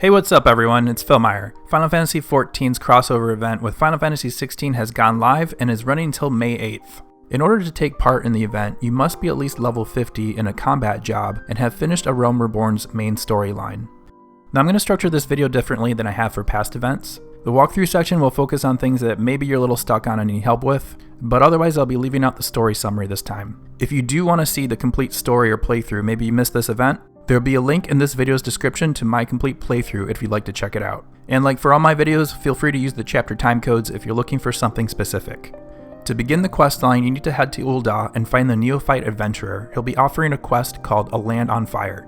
Hey, what's up everyone, it's Phil Meyer. Final Fantasy XIV's crossover event with Final Fantasy XVI has gone live and is running until May 8th. In order to take part in the event, you must be at least level 50 in a combat job and have finished A Realm Reborn's main storyline. Now I'm going to structure this video differently than I have for past events. The walkthrough section will focus on things that maybe you're a little stuck on and need help with, but otherwise I'll be leaving out the story summary this time. If you do want to see the complete story or playthrough, maybe you missed this event, there will be a link in this video's description to my complete playthrough if you'd like to check it out. And like for all my videos, feel free to use the chapter timecodes if you're looking for something specific. To begin the questline, you need to head to Ul'dah and find the neophyte adventurer. He'll be offering a quest called A Land on Fire.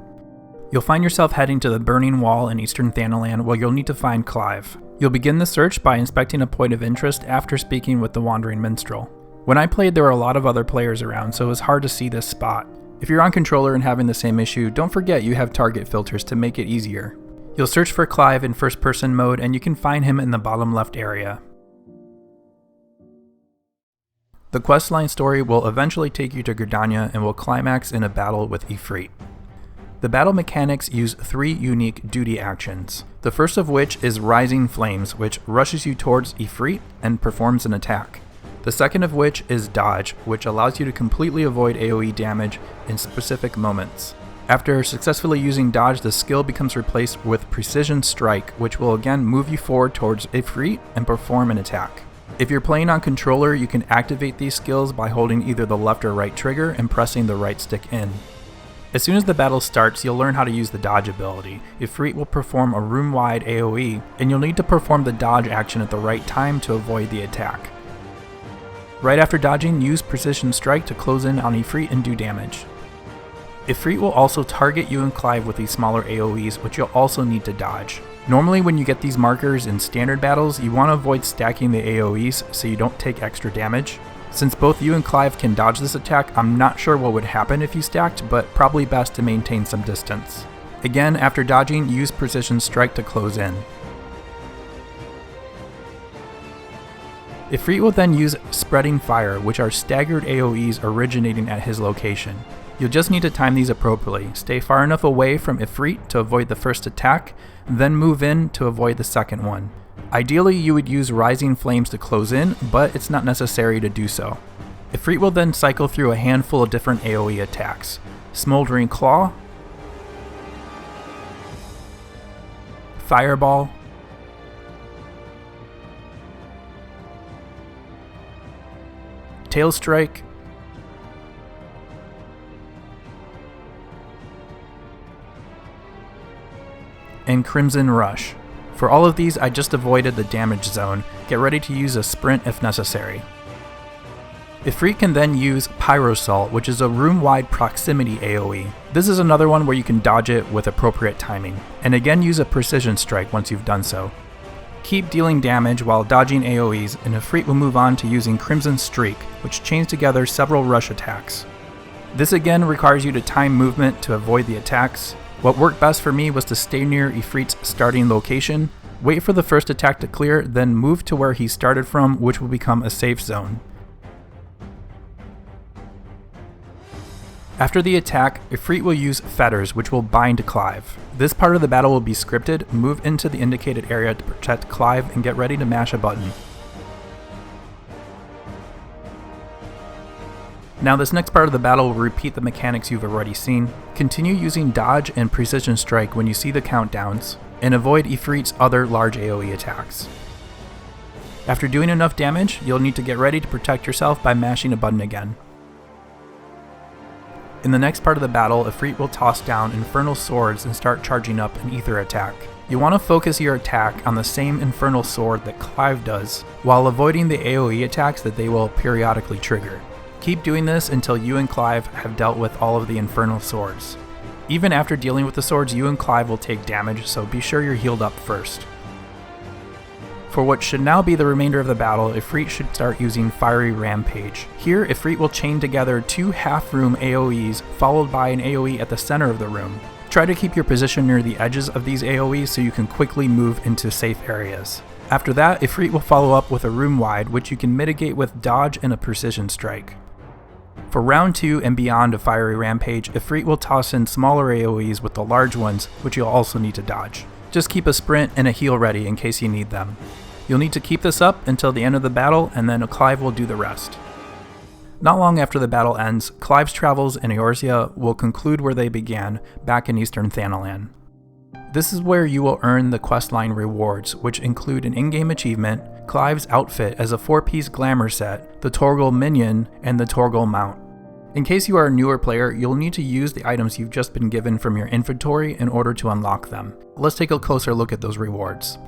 You'll find yourself heading to the Burning Wall in Eastern Thanalan where you'll need to find Clive. You'll begin the search by inspecting a point of interest after speaking with the Wandering Minstrel. When I played, there were a lot of other players around, so it was hard to see this spot. If you're on controller and having the same issue, don't forget you have target filters to make it easier. You'll search for Clive in first-person mode and you can find him in the bottom left area. The questline story will eventually take you to Gridania and will climax in a battle with Ifrit. The battle mechanics use 3 unique duty actions, the first of which is Rising Flames, which rushes you towards Ifrit and performs an attack. The second of which is Dodge, which allows you to completely avoid AoE damage in specific moments. After successfully using Dodge, the skill becomes replaced with Precision Strike, which will again move you forward towards Ifrit and perform an attack. If you're playing on controller, you can activate these skills by holding either the left or right trigger and pressing the right stick in. As soon as the battle starts, you'll learn how to use the Dodge ability. Ifrit will perform a room-wide AoE, and you'll need to perform the Dodge action at the right time to avoid the attack. Right after dodging, use Precision Strike to close in on Ifrit and do damage. Ifrit will also target you and Clive with these smaller AoEs, which you'll also need to dodge. Normally when you get these markers in standard battles, you want to avoid stacking the AoEs so you don't take extra damage. Since both you and Clive can dodge this attack, I'm not sure what would happen if you stacked, but probably best to maintain some distance. Again, after dodging, use Precision Strike to close in. Ifrit will then use Spreading Fire, which are staggered AoEs originating at his location. You'll just need to time these appropriately. Stay far enough away from Ifrit to avoid the first attack, then move in to avoid the second one. Ideally, you would use Rising Flames to close in, but it's not necessary to do so. Ifrit will then cycle through a handful of different AoE attacks. Smoldering Claw, Fireball, Tail Strike, and Crimson Rush. For all of these, I just avoided the damage zone. Get ready to use a sprint if necessary. Ifrit can then use Pyrosalt, which is a room-wide proximity AoE. This is another one where you can dodge it with appropriate timing, and again use a Precision Strike once you've done so. Keep dealing damage while dodging AoEs, and Ifrit will move on to using Crimson Streak, which chains together several rush attacks. This again requires you to time movement to avoid the attacks. What worked best for me was to stay near Ifrit's starting location, wait for the first attack to clear, then move to where he started from, which will become a safe zone. After the attack, Ifrit will use Fetters, which will bind Clive. This part of the battle will be scripted. Move into the indicated area to protect Clive and get ready to mash a button. Now this next part of the battle will repeat the mechanics you've already seen. Continue using Dodge and Precision Strike when you see the countdowns, and avoid Ifrit's other large AoE attacks. After doing enough damage, you'll need to get ready to protect yourself by mashing a button again. In the next part of the battle, Ifrit will toss down Infernal Swords and start charging up an Ether attack. You want to focus your attack on the same Infernal Sword that Clive does, while avoiding the AoE attacks that they will periodically trigger. Keep doing this until you and Clive have dealt with all of the Infernal Swords. Even after dealing with the swords, you and Clive will take damage, so be sure you're healed up first. For what should now be the remainder of the battle, Ifrit should start using Fiery Rampage. Here, Ifrit will chain together 2 half-room AoEs, followed by an AoE at the center of the room. Try to keep your position near the edges of these AoEs so you can quickly move into safe areas. After that, Ifrit will follow up with a room-wide, which you can mitigate with Dodge and a Precision Strike. For round 2 and beyond of Fiery Rampage, Ifrit will toss in smaller AoEs with the large ones, which you'll also need to dodge. Just keep a sprint and a heal ready in case you need them. You'll need to keep this up until the end of the battle, and then Clive will do the rest. Not long after the battle ends, Clive's travels in Eorzea will conclude where they began, back in Eastern Thanalan. This is where you will earn the questline rewards, which include an in-game achievement, Clive's outfit as a 4-piece glamour set, the Torgal minion, and the Torgal mount. In case you are a newer player, you'll need to use the items you've just been given from your inventory in order to unlock them. Let's take a closer look at those rewards.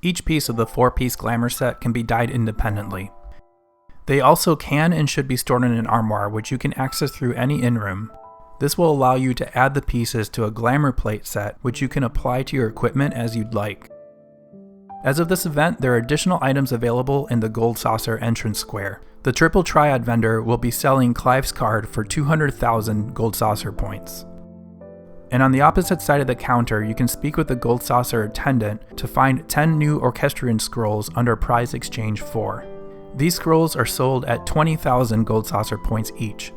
Each piece of the 4-piece glamour set can be dyed independently. They also can and should be stored in an armoire, which you can access through any in-room. This will allow you to add the pieces to a glamour plate set, which you can apply to your equipment as you'd like. As of this event, there are additional items available in the Gold Saucer entrance square. The Triple Triad vendor will be selling Clive's card for 200,000 Gold Saucer points. And on the opposite side of the counter, you can speak with the Gold Saucer attendant to find 10 new Orchestrion scrolls under Prize Exchange 4. These scrolls are sold at 20,000 Gold Saucer points each.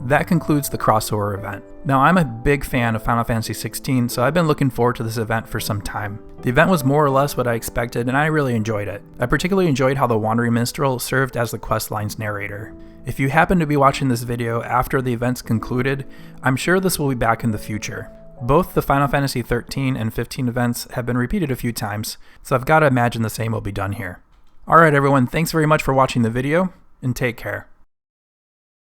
That concludes the crossover event. Now, I'm a big fan of Final Fantasy XVI, so I've been looking forward to this event for some time. The event was more or less what I expected, and I really enjoyed it. I particularly enjoyed how the Wandering Minstrel served as the questline's narrator. If you happen to be watching this video after the events concluded, I'm sure this will be back in the future. Both the Final Fantasy XIII and XV events have been repeated a few times, so I've got to imagine the same will be done here. Alright everyone, thanks very much for watching the video, and take care.